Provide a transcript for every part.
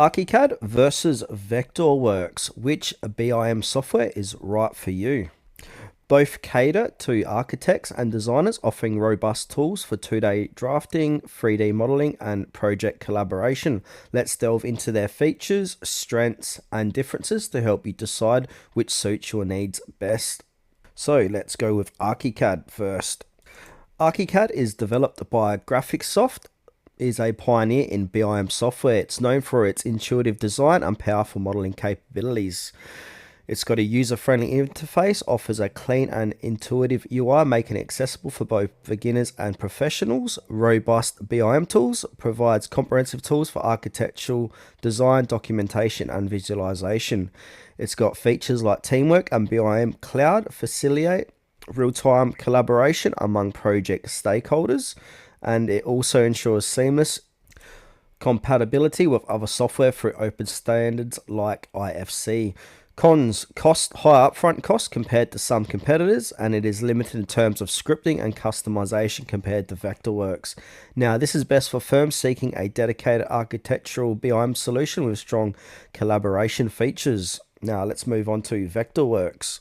Archicad versus Vectorworks. Which BIM software is right for you? Both cater to architects and designers, offering robust tools for 2D drafting, 3D modeling, and project collaboration. Let's delve into their features, strengths, and differences to help you decide which suits your needs best. So let's go with Archicad first. Archicad is developed by Graphisoft, is a pioneer in BIM software. It's known for its intuitive design and powerful modeling capabilities. It's got a user-friendly interface, offers a clean and intuitive UI, making it accessible for both beginners and professionals. Robust BIM tools, provides comprehensive tools for architectural design, documentation, and visualization. It's got features like Teamwork and BIM Cloud, facilitate real-time collaboration among project stakeholders, and it also ensures seamless compatibility with other software through open standards like IFC. Cons: high upfront costs compared to some competitors, and it is limited in terms of scripting and customization compared to Vectorworks. Now, this is best for firms seeking a dedicated architectural BIM solution with strong collaboration features. Now, let's move on to Vectorworks.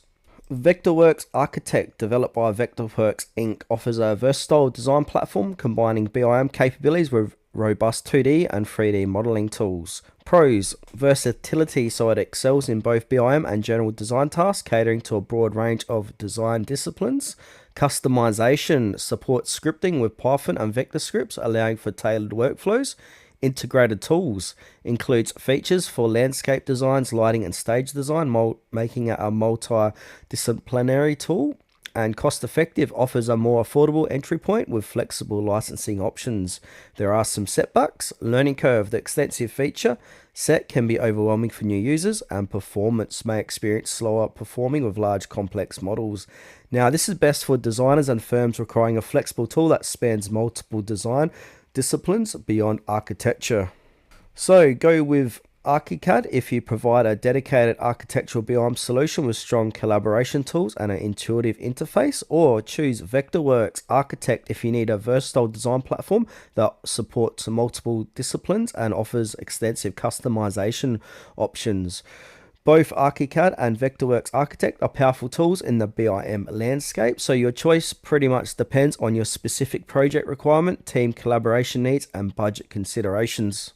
Vectorworks Architect, developed by Vectorworks Inc., offers a versatile design platform combining BIM capabilities with robust 2D and 3D modeling tools. Pros: versatility, so it excels in both BIM and general design tasks, catering to a broad range of design disciplines. Customization, supports scripting with Python and vector scripts, allowing for tailored workflows. Integrated tools, includes features for landscape designs, lighting, and stage design, making it a multidisciplinary tool. And cost effective, offers a more affordable entry point with flexible licensing options. There are some setbacks. Learning curve: the extensive feature set can be overwhelming for new users, and performance may experience slower performing with large complex models. Now, this is best for designers and firms requiring a flexible tool that spans multiple design disciplines beyond architecture. So go with Archicad if you provide a dedicated architectural BIM solution with strong collaboration tools and an intuitive interface, or choose Vectorworks Architect if you need a versatile design platform that supports multiple disciplines and offers extensive customization options. Both Archicad and Vectorworks Architect are powerful tools in the BIM landscape, so your choice pretty much depends on your specific project requirement, team collaboration needs, and budget considerations.